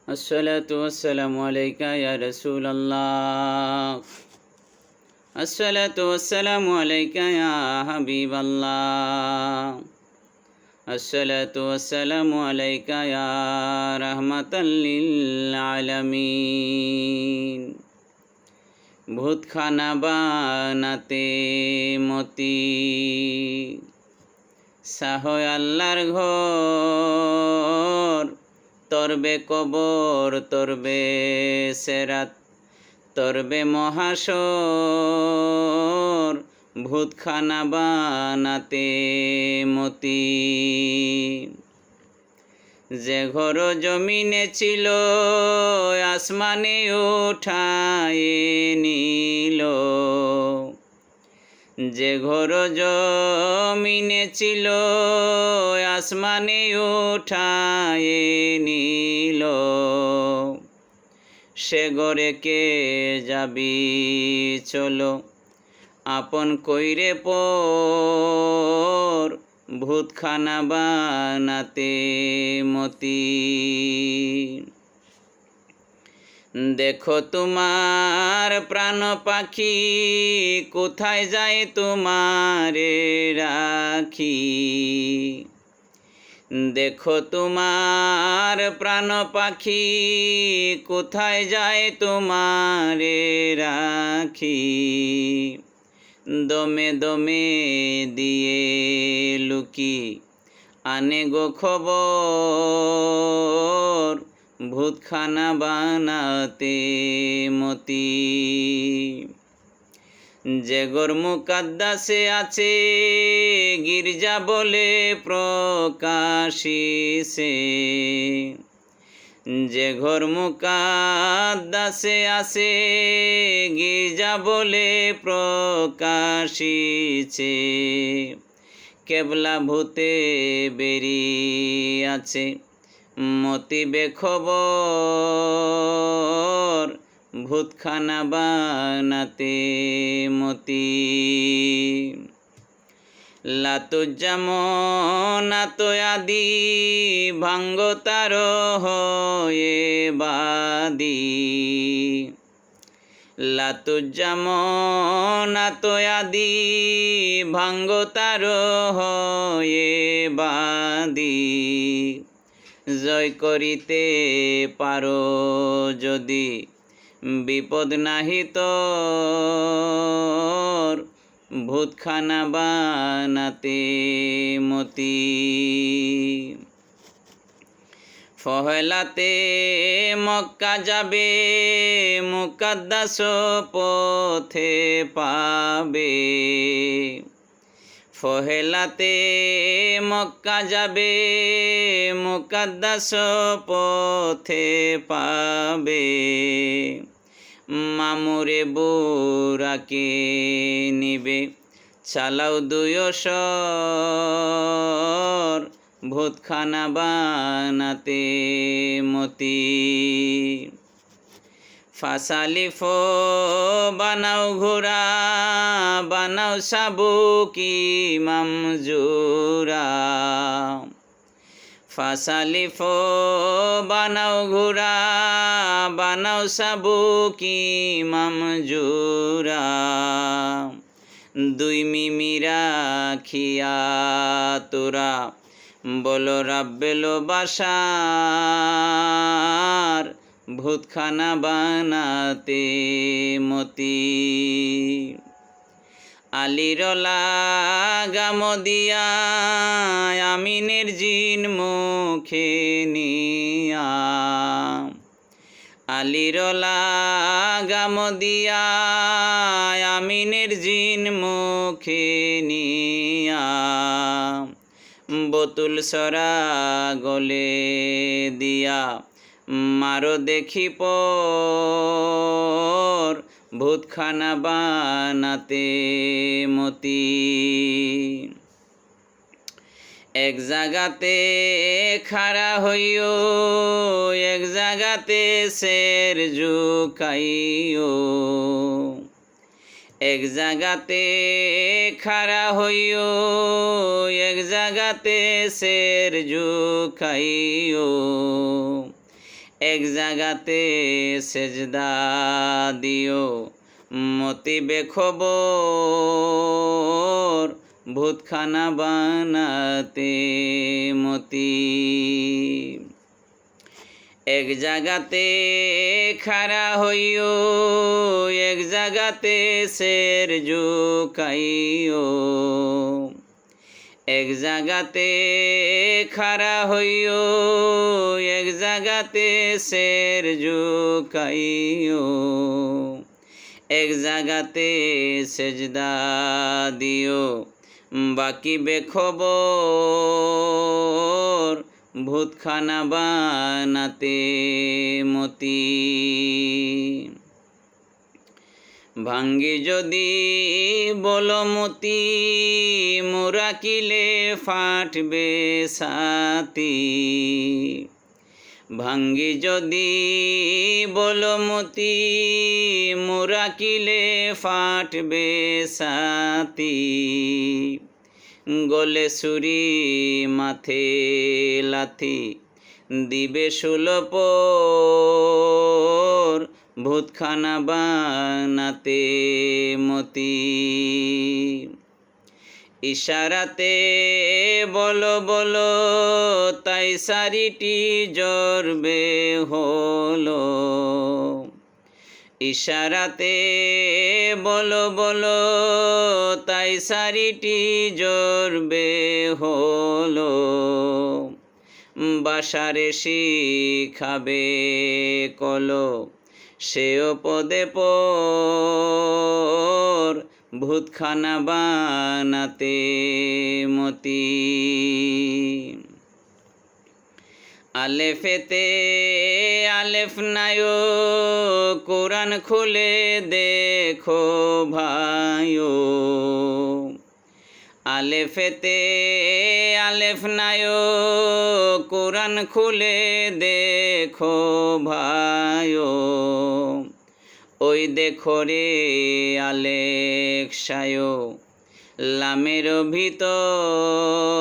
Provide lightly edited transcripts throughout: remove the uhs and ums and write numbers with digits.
আসসালাতু ওয়াসসালামু আলাইকা ইয়া রাসূলাল্লাহ। আসসালাতু ওয়াসসালামু আলাইকা ইয়া হাবিবাল্লাহ। আসসালাতু ওয়াসসালামু আলাইকা ইয়া রাহমাতাল লিল আলামিন। ভূতখানা বানাতে মতি সাহয় আল্লাহর ঘর, তরবে কবর তরবে সেরাত তরবে মহাশর, ভূতখানা বানাতে মতি। যে ঘর জমিনে ছিল আসমানে উঠায় নিল, যে ঘর জমিনে ছিল আসমানে উঠায় নিল, সে ঘরে কে যাবি চলো আপন কইরে পর, ভূতখানা বানাতে মতি। দেখো তোমার প্রাণ পাখি কোথায় যায় তোমারে রাখি, দেখো তোমার প্রাণ পাখি কোথায় যায় তোমারে রাখি, দমে দমে দিয়ে লুকি আনে গো খবর, ভূতখানা বানাতে মতি। যে ঘর মুকাদ্দাসে আছে গির্জা বলে প্রকাশিছে, যে ঘর মুকাদ্দাসে আছে গির্জা বলে প্রকাশিছে, কেবলা ভূতে বেরিয়ে আছে মতি বেখবর, ভূতখানা বানাতে মতি। লাতুজ্জামনাত আদি ভাঙ্গ তার হয়ে বাদি, লাতুজ্জামনাত আদি ভাঙ্গ তার হয়ে বাদি, জয় করিতে পারো যদি বিপদ নাহি তোর, ভূতখানা বানাতে মতি। ফহেলাতে মক্কা যাবে মুকাদ্দাস পথে পাবে, ফহেলাতে মক্কা যাবে মুকাদ্দাস পথে পাবে, মামুরে বুরাকে নিবে চালাও দুয়সর, ভূতখানা বানাতে মতি। ফাসালিফো বানাও ঘোড়া বানাও সাবুকি মামজুরা, ফাসালিফো বানাও ঘোড়া বানাও সাবুকি মামজুরা, দুই মিমি রাখিয়া তোরা বলো রাব্বেল বাসার, ভূতখানা বানাতে মতি। আলির লাগাম দিয়া আমিনের জিন মুখে নিয়া, আলির লাগাম দিয়া আমিনের জিন মুখে নিয়া, বোতুল সরা গলে দিয়া মারো দেখি পর, ভূতখানা বানাতে মতি। এক জাগাতে খাড়া হইও এক জাগাতে শের জুকাইও, এক জাগাতে খাড়া হইও এক জাগাতে শের জুকাইও, এক জাগাতে সেজদা দিও মতি বেখবর ভূতখানা বানাতে মতি এক জাগাতে খাড়া হইও এক জাগাতে শের জুকাইও এক জাগাতে খাড়া হইও এক জাগাতে শের জুকাইও এক জাগাতে সেজদা দিও বাকি বেখবর ভূতখানা বানাতে মতি ভাঙ্গি যদি বলমতি মুরাকিলে ফাটবে সাতি ভাঙ্গি যদি বলমতি মুরাকিলে ফাটবে সাতি গলে সুরি মাথে লাথি দিবে সুলপর ভূতখানা বানাতে মতি ইশারাতে বলো বলো তাই সারিটি জরবে হলো ইশারাতে বলো বলো তাই সারিটি জরবে হলো বাসারে শিখাবে কলো সেও পদে পর ভূতখানা বানাতে মতি আলেফেতে আলেফ নায়ো কোরআন খুলে দেখো ভাইও আলেফেতে আলেফ নায়ো কোরআন খুলে দেখো ভাইও ওই দেখো রে আলেকসায়ো লামের ভিতর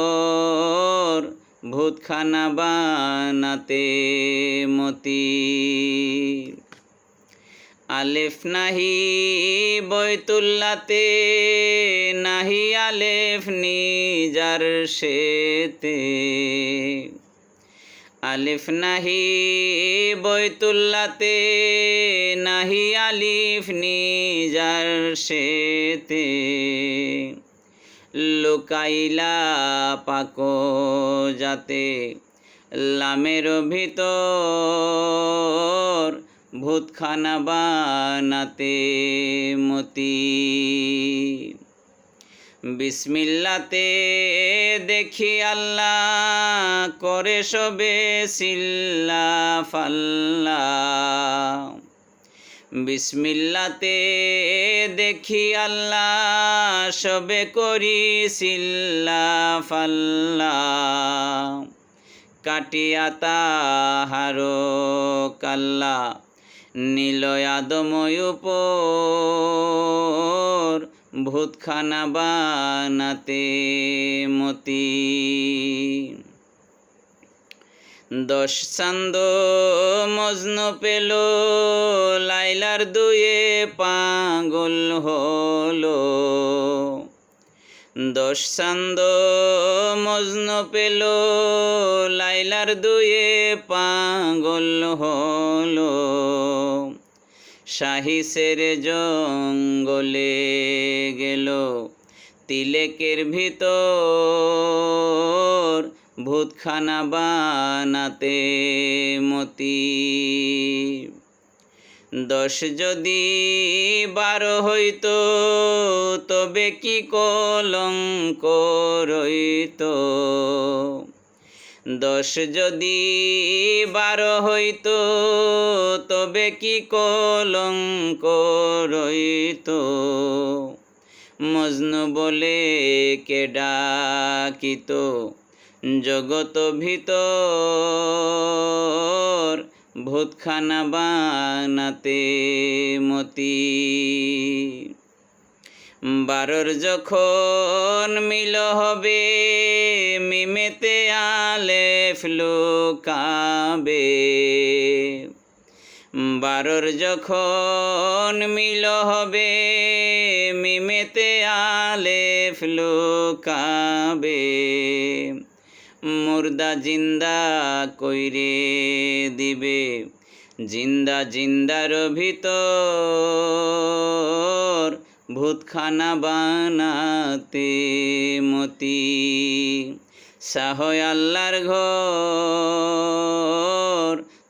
ভূতখানা বানাতে মতি আলেফ নাহি বৈতুল্লাতে নাহি আলেফ নিজার শেতে আলিফ নাহি বৈতুল্লাতে নাহি আলিফ নিজার শেতে লুকাইলা পাক যাতে লামের ভিতর ভূতখানা বানাতে মতি বিসমিল্লাতে দেখি আল্লাহ করে সবে সিল্লা ফাল্লা বিসমিল্লাতে দেখি আল্লাহ সবে করি সিল্লা ফাল্লা কাটিয়া তাহার কাল্লা নীলয় আদময় উপর ভূতখানা বানাতে মতি 10 চান্দ মজনু পেল লাইলার দুয়ে পাগল হলো 10 চান্দ মজনু পেল লাইলার দুয়ে পাগল হলো শাহিসের জঙ্গলে গেল তিলেকের ভিতর ভূতখানা বানাতে মতি 10 যদি 12 হইতো তবে কি কলঙ্ক রইতো 10 যদি 12 হইতো তবে কি কলঙ্ক রইতো মজনু বলে কে ডাকিত জগত ভিতর ভূতখানা বানাতে মতি বারোর যখন মিল হবে মিমেতে আলেফ লুকাবে। বারোর যখন মিল হবে মিমেতে আলেফ লুকাবে। মুর্দা জিন্দা কইরে দিবে জিন্দা জিন্দার ভিতর ভূতখানা বানাতে মতি। সাহয় আল্লাহর ঘর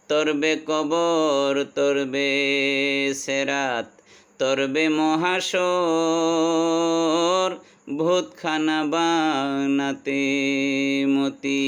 তরবে কবর তরবে সেরাত তরবে মহাশর ভূতখানা বানাতে মতি।